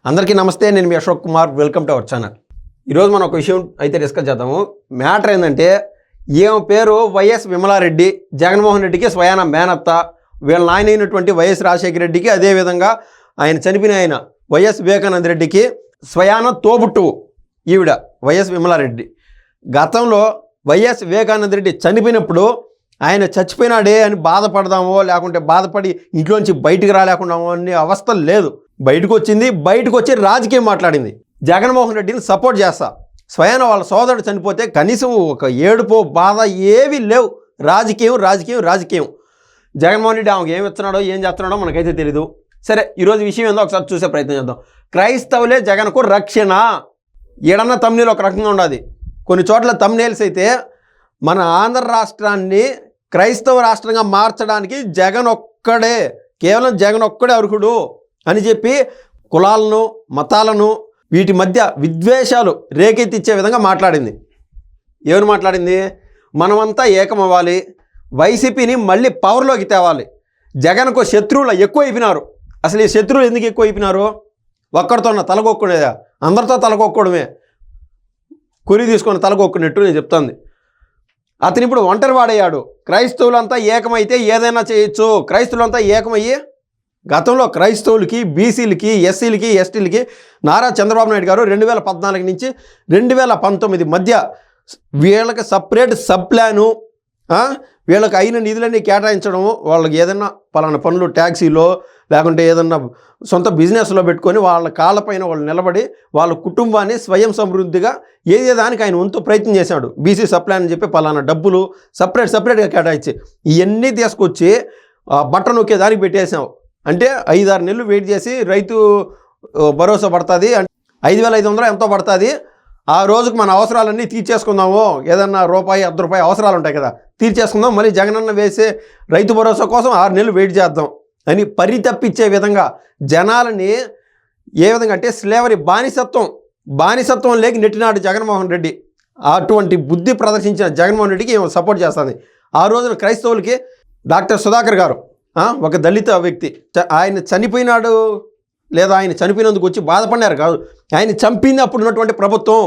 అందరికీ నమస్తే. నేను మీ Ashok Kumar. Welcome to our channel. ఈరోజు మనం ఒక విషయం అయితే డిస్కస్ చేద్దాము. మ్యాటర్ ఏంటంటే, ఈమె పేరు వైఎస్ విమలారెడ్డి. జగన్మోహన్ రెడ్డికి స్వయాన మేనత్త. వీళ్ళ నాయన అయినటువంటి వైఎస్ రాజశేఖర రెడ్డికి, అదేవిధంగా ఆయన చనిపోయిన ఆయన వైఎస్ వివేకానంద రెడ్డికి స్వయాన తోబుట్టువు ఈవిడ వైఎస్ విమలారెడ్డి. గతంలో వైఎస్ వివేకానంద రెడ్డి చనిపోయినప్పుడు ఆయన చచ్చిపోయినాడే అని బాధపడదామో, లేకుంటే బాధపడి ఇంట్లోంచి బయటికి రాలేకుండామో అనే అవస్థ లేదు. బయటకు వచ్చింది, బయటకు వచ్చి రాజకీయం మాట్లాడింది. జగన్మోహన్ రెడ్డిని సపోర్ట్ చేస్తా. స్వయాన వాళ్ళ సోదరుడు చనిపోతే కనీసం ఒక ఏడుపో బాధ ఏవీ లేవు. రాజకీయం. జగన్మోహన్ రెడ్డి ఆమెకు ఏమి ఇస్తున్నాడో ఏం చేస్తున్నాడో మనకైతే తెలీదు. సరే, ఈరోజు విషయం ఏందో ఒకసారి చూసే ప్రయత్నం చేద్దాం. క్రైస్తవులే జగన్కు రక్షణ. ఏడన్న తమ్నేల్ ఒక రకంగా ఉండాలి. కొన్ని చోట్ల తమ్నేల్స్ అయితే మన ఆంధ్ర రాష్ట్రాన్ని క్రైస్తవ రాష్ట్రంగా మార్చడానికి కేవలం జగన్ ఒక్కడే అర్హుడు అని చెప్పి కులాలను, మతాలను, వీటి మధ్య విద్వేషాలు రేకెత్తిచ్చే విధంగా మాట్లాడింది. ఏమని మాట్లాడింది? మనమంతా ఏకమవ్వాలి, వైసీపీని మళ్ళీ పవర్లోకి తేవాలి. జగన్కు శత్రువులు ఎక్కువైపోయినారు. అసలు ఈ శత్రువులు ఎందుకు ఎక్కువైపోయినారు? ఒక్కడితో తలకొక్కునేదా? అందరితో తలకొక్కడమే. కురి తీసుకొని తలకొక్కున్నట్టు నేను చెప్తాను. అతను ఇప్పుడు ఒంటరి వాడయ్యాడు. క్రైస్తవులంతా ఏకమైతే ఏదైనా చేయొచ్చు. క్రైస్తవులంతా ఏకమయ్యి గతంలో క్రైస్తవులకి, బీసీలకి, ఎస్సీలకి, ఎస్టీలకి నారా చంద్రబాబు నాయుడు గారు 2014 నుంచి 2019 మధ్య వీళ్ళకి సపరేట్ సబ్ ప్లాను, వీళ్ళకి అయిన నిధులన్నీ కేటాయించడము, వాళ్ళకి ఏదన్నా పలానా పనులు ట్యాక్సీలో లేకుంటే ఏదన్నా సొంత బిజినెస్లో పెట్టుకొని వాళ్ళ కాళ్ళపైన వాళ్ళు నిలబడి వాళ్ళ కుటుంబాన్ని స్వయం సమృద్ధిగా ఏదేదానికి ఆయన వంతు ప్రయత్నం చేశాడు. బీసీ సబ్ ప్లాన్ అని చెప్పి పలానా డబ్బులు సపరేట్గా కేటాయించి ఇవన్నీ తీసుకొచ్చి బట్ట నొక్కే దానికి పెట్టేసాం. అంటే 5-6 నెలలు వెయిట్ చేసి రైతు భరోసా పడుతుంది, 5,500 ఎంతో పడుతుంది. ఆ రోజుకు మన అవసరాలన్నీ తీర్చేసుకుందాము. ఏదన్నా రూపాయి, ₹1 అవసరాలు ఉంటాయి కదా, తీర్చేసుకుందాం. మళ్ళీ జగనన్న వేసే రైతు భరోసా కోసం 6 నెలలు వెయిట్ చేద్దాం అని పరితప్పించే విధంగా జనాలని ఏ విధంగా అంటే స్లేవరీ, బానిసత్వం లేకి నెట్టినాడు జగన్మోహన్ రెడ్డి. అటువంటి బుద్ధి ప్రదర్శించిన జగన్మోహన్ రెడ్డికి ఏమో సపోర్ట్ చేస్తుంది. ఆ రోజున క్రైస్తవులకి డాక్టర్ సుధాకర్ గారు, ఒక దళిత వ్యక్తి, ఆయన చనిపోయినాడు లేదా ఆయన చనిపోయినందుకు వచ్చి బాధపడినారు కాదు, ఆయన చంపింది అప్పుడు ఉన్నటువంటి ప్రభుత్వం.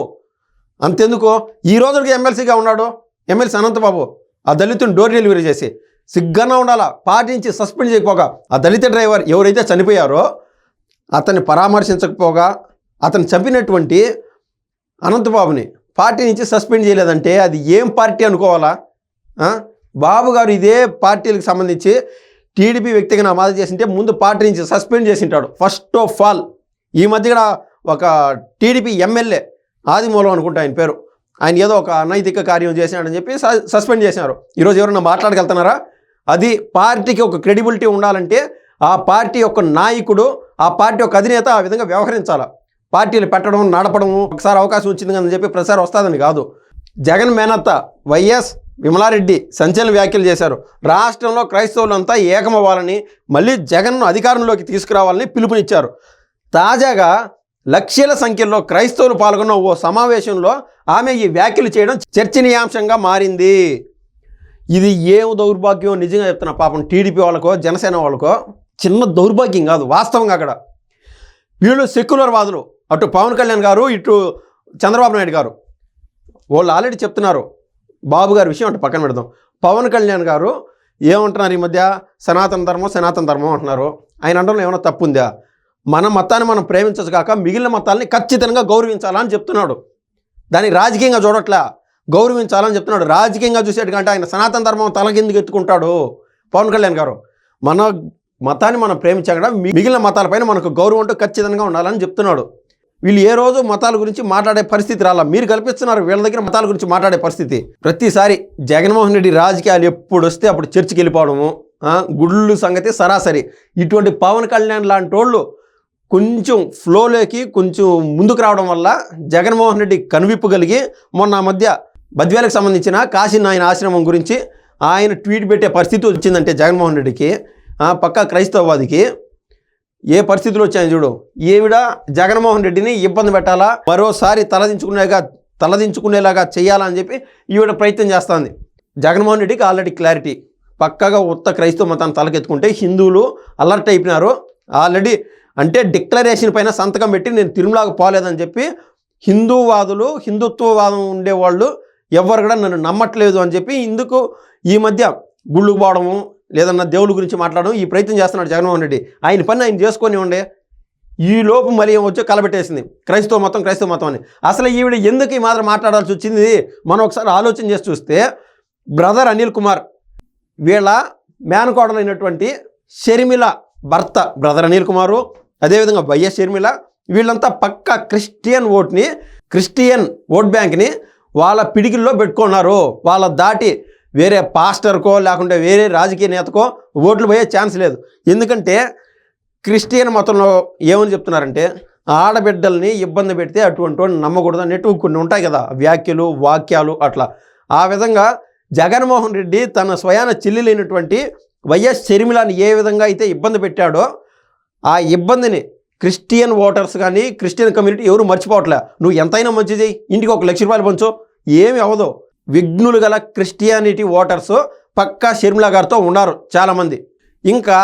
అంతెందుకు ఈ రోజుకి ఎమ్మెల్సీగా ఉన్నాడు ఎమ్మెల్సీ అనంతబాబు. ఆ దళితుని డోర్ డెలివరీ చేసి సిగ్గుగా ఉండాలా. పార్టీ నుంచి సస్పెండ్ చేయకపోగా, ఆ దళిత డ్రైవర్ ఎవరైతే చనిపోయారో అతన్ని పరామర్శించకపోగా, అతను చంపినటువంటి అనంతబాబుని పార్టీ నుంచి సస్పెండ్ చేయలేదంటే అది ఏం పార్టీ అనుకోవాలా? బాబు గారు ఇదే పార్టీలకు సంబంధించి టీడీపీ వ్యక్తిగా నమోదు చేసింటే ముందు పార్టీ నుంచి సస్పెండ్ చేసింటాడు ఫస్ట్ ఆఫ్ ఆల్. ఈ మధ్య కూడా ఒక టీడీపీ ఎమ్మెల్యే ఆదిమూలం అనుకుంటా ఆయన పేరు, ఆయన ఏదో ఒక అనైతిక కార్యం చేసినాడని చెప్పి సస్పెండ్ చేసినారు. ఈరోజు ఎవరన్నా మాట్లాడగలుగుతున్నారా? అది పార్టీకి ఒక క్రెడిబిలిటీ ఉండాలంటే ఆ పార్టీ యొక్క నాయకుడు, ఆ పార్టీ యొక్క అధినేత ఆ విధంగా వ్యవహరించాలి. పార్టీలు పెట్టడం, నడపడము, ఒకసారి అవకాశం వచ్చింది అని చెప్పి ప్రసారం వస్తుందని కాదు. జగన్ మేనత్త వైఎస్ విమలారెడ్డి సంచలన వ్యాఖ్యలు చేశారు. రాష్ట్రంలో క్రైస్తవులంతా ఏకమవ్వాలని, మళ్ళీ జగన్ను అధికారంలోకి తీసుకురావాలని పిలుపునిచ్చారు. తాజాగా లక్షల సంఖ్యలో క్రైస్తవులు పాల్గొన్న ఓ సమావేశంలో ఆమె ఈ వ్యాఖ్యలు చేయడం చర్చనీయాంశంగా మారింది. ఇది ఏం దౌర్భాగ్యం నిజంగా చెప్తున్నా. పాపం టీడీపీ వాళ్ళకో, జనసేన వాళ్ళకో చిన్న దౌర్భాగ్యం కాదు, వాస్తవంగా అక్కడ వీళ్ళు సెక్యులర్ వాదులు. అటు పవన్ కళ్యాణ్ గారు, ఇటు చంద్రబాబు నాయుడు గారు, వాళ్ళు ఆల్రెడీ చెప్తున్నారు. బాబు గారి విషయం అంటే పక్కన పెడదాం. పవన్ కళ్యాణ్ గారు ఏమంటున్నారు ఈ మధ్య? సనాతన ధర్మం అంటున్నారు. ఆయన అంటంలో ఏమైనా తప్పు ఉందా? మన మతాన్ని మనం ప్రేమించచ్చు కాక మిగిలిన మతాలని ఖచ్చితంగా గౌరవించాలని చెప్తున్నాడు. దాన్ని రాజకీయంగా చూడట్లా, గౌరవించాలని చెప్తున్నాడు. రాజకీయంగా చూసేటి కంటే ఆయన సనాతన ధర్మం తలకిందుకు ఎత్తుకుంటాడు పవన్ కళ్యాణ్ గారు. మన మతాన్ని మనం ప్రేమించాక మిగిలిన మతాలపైన మనకు గౌరవం అంటూ ఖచ్చితంగా ఉండాలని చెప్తున్నాడు. వీళ్ళు ఏ రోజు మతాల గురించి మాట్లాడే పరిస్థితి రాలా. మీరు కల్పిస్తున్నారు వీళ్ళ దగ్గర మతాల గురించి మాట్లాడే పరిస్థితి. ప్రతిసారి జగన్మోహన్ రెడ్డి రాజకీయాలు ఎప్పుడు వస్తే అప్పుడు చర్చికి వెళ్ళిపోవడము, గుళ్ళు సంగతి సరాసరి. ఇటువంటి పవన్ కళ్యాణ్ లాంటి వాళ్ళు కొంచెం ఫ్లోలోకి కొంచెం ముందుకు రావడం వల్ల జగన్మోహన్ రెడ్డి కనువిప్పు కలిగి మొన్న మధ్య బద్వేలకు సంబంధించిన కాశీనాయన ఆశ్రమం గురించి ఆయన ట్వీట్ పెట్టే పరిస్థితి వచ్చిందంటే జగన్మోహన్ రెడ్డికి, పక్కా క్రైస్తవవాదికి ఏ పరిస్థితులు వచ్చాయని చూడు. ఈవిడ జగన్మోహన్ రెడ్డిని ఇబ్బంది పెట్టాలా, మరోసారి తలదించుకునేలాగా చేయాలని చెప్పి ఈవిడ ప్రయత్నం చేస్తుంది. జగన్మోహన్ రెడ్డికి ఆల్రెడీ క్లారిటీ, పక్కగా ఉత్త క్రైస్తవ మతాన్ని తలకెత్తుకుంటే హిందువులు అలర్ట్ అయిపోయినారు. ఆల్రెడీ అంటే డిక్లరేషన్ పైన సంతకం పెట్టి నేను తిరుమలకు పోలేదని చెప్పి హిందూవాదులు, హిందుత్వవాదం ఉండేవాళ్ళు ఎవరు కూడా నన్ను నమ్మట్లేదు అని చెప్పి ఇందుకు ఈ మధ్య గుళ్ళకు పోవడము లేదన్నా దేవుళ్ళ గురించి మాట్లాడడం ఈ ప్రయత్నం చేస్తున్నాడు జగన్మోహన్ రెడ్డి. ఆయన పని ఆయన చేసుకొని ఉండే. ఈ లోపు మళ్ళీ వచ్చి కలబెట్టేసింది క్రైస్తవ మతం అని. అసలు ఈవిడ ఎందుకు ఈ మాత్రం మాట్లాడాల్సి వచ్చింది మనం ఒకసారి ఆలోచన చేసి చూస్తే, బ్రదర్ అనిల్ కుమార్ వీళ్ళ మేనకోడలైనటువంటి షర్మిల భర్త బ్రదర్ అనిల్ కుమారు, అదేవిధంగా వైఎస్ షర్మిల, వీళ్ళంతా పక్కా క్రిస్టియన్ ఓట్ బ్యాంక్ని వాళ్ళ పిడికిల్లో పెట్టుకున్నారు. వాళ్ళ దాటి వేరే పాస్టర్కో లేకుంటే వేరే రాజకీయ నేతకో ఓట్లు పోయే ఛాన్స్ లేదు. ఎందుకంటే క్రిస్టియన్ మతంలో ఏమని చెప్తున్నారంటే, ఆడబిడ్డల్ని ఇబ్బంది పెడితే అటువంటి నమ్మకూడదు అనేట్టు కొన్ని ఉంటాయి కదా వ్యాఖ్యలు, వాక్యాలు అట్లా. ఆ విధంగా జగన్మోహన్ రెడ్డి తన స్వయాన చెల్లెలైనటువంటి వైఎస్ షర్మిలని ఏ విధంగా అయితే ఇబ్బంది పెట్టాడో, ఆ ఇబ్బందిని క్రిస్టియన్ ఓటర్స్ కానీ క్రిస్టియన్ కమ్యూనిటీ ఎవరు మర్చిపోవట్లే. నువ్వు ఎంతైనా మంచి చేయి, ఇంటికి 1 లక్ష రూపాయలు పంచు, ఏమి అవ్వదు. విఘ్నులు గల క్రిస్టియానిటీ ఓటర్స్ పక్కా షర్మిల గారితో ఉన్నారు చాలామంది. ఇంకా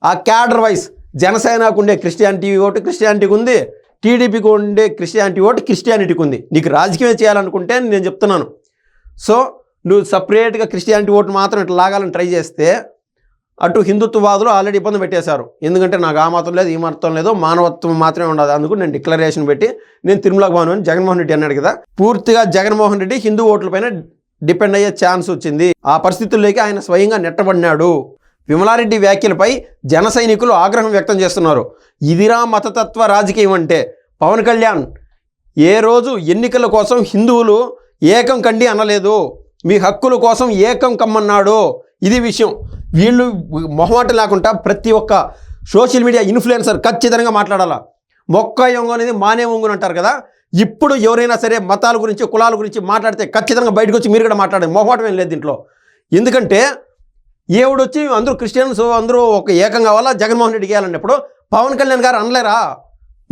ఆ క్యాడర్ వైజ్ జనసేనకు ఉండే క్రిస్టియానిటీకి ఉంది, టీడీపీకి ఉండే క్రిస్టియానిటీకి ఉంది. నీకు రాజకీయం చేయాలనుకుంటే నేను చెప్తున్నాను. సో నువ్వు సపరేట్గా క్రిస్టియానిటీ ఓటు మాత్రం ఇట్లా లాగాలని ట్రై చేస్తే అటు హిందుత్వవాదులు ఆల్రెడీ ఇబ్బంది పెట్టేశారు. ఎందుకంటే నాకు ఆ మతం లేదు, ఈ మతం లేదు, మానవత్వం మాత్రమే ఉండదు, అందుకు నేను డిక్లరేషన్ పెట్టి నేను తిరుమలకు పోను అని జగన్మోహన్ రెడ్డి అన్నాడు కదా. పూర్తిగా జగన్మోహన్ రెడ్డి హిందూ ఓట్లపైన డిపెండ్ అయ్యే ఛాన్స్ వచ్చింది. ఆ పరిస్థితుల్లోకి ఆయన స్వయంగా నెట్టబడినాడు. విమలారెడ్డి వ్యాఖ్యలపై జన సైనికులు ఆగ్రహం వ్యక్తం చేస్తున్నారు. ఇదిరా మతతత్వ రాజకీయం అంటే. పవన్ కళ్యాణ్ ఏ రోజు ఎన్నికల కోసం హిందువులు ఏకం కండి అనలేదు, మీ హక్కుల కోసం ఏకం కమ్మన్నాడు. ఇది విషయం. వీళ్ళు మొహమాట లేకుండా ప్రతి ఒక్క సోషల్ మీడియా ఇన్ఫ్లుయెన్సర్ ఖచ్చితంగా మాట్లాడాలా. మొక్క యొంగు అనేది మానే ఒంగుని అంటారు కదా. ఇప్పుడు ఎవరైనా సరే మతాల గురించి, కులాల గురించి మాట్లాడితే ఖచ్చితంగా బయటకు వచ్చి మీరు కూడా మాట్లాడండి. మొహమాటం ఏం లేదు దీంట్లో. ఎందుకంటే ఏవుడొచ్చి అందరూ క్రిస్టియన్స్ అందరూ ఒక ఏకం కావాలా, జగన్మోహన్ రెడ్డికి వేయాలన్నప్పుడు పవన్ కళ్యాణ్ గారు అనలేరా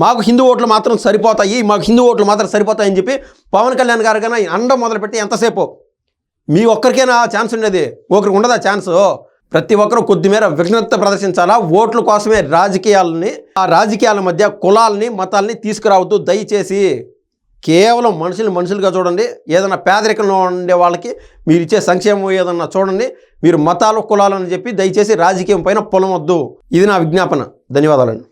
మాకు హిందూ ఓట్లు మాత్రం సరిపోతాయని చెప్పి పవన్ కళ్యాణ్ గారు కానీ అండం మొదలుపెట్టి ఎంతసేపు మీ ఒక్కరికైనా ఛాన్స్ ఉండేది, ఒకరికి ఉండదా ఛాన్సు? ప్రతి ఒక్కరూ కొద్దిమేర విఘ్నత ప్రదర్శించాలా. ఓట్ల కోసమే రాజకీయాలని, ఆ రాజకీయాల మధ్య కులాలని, మతాలని తీసుకురావద్దు దయచేసి. కేవలం మనుషులుగా చూడండి. ఏదైనా పేదరికంలో ఉండే వాళ్ళకి మీరు ఇచ్చే సంక్షేమం ఏదన్నా చూడండి. మీరు మతాలు, కులాలని చెప్పి దయచేసి రాజకీయం పైన పొలమొద్దు. ఇది నా విజ్ఞాపన. ధన్యవాదాలండి.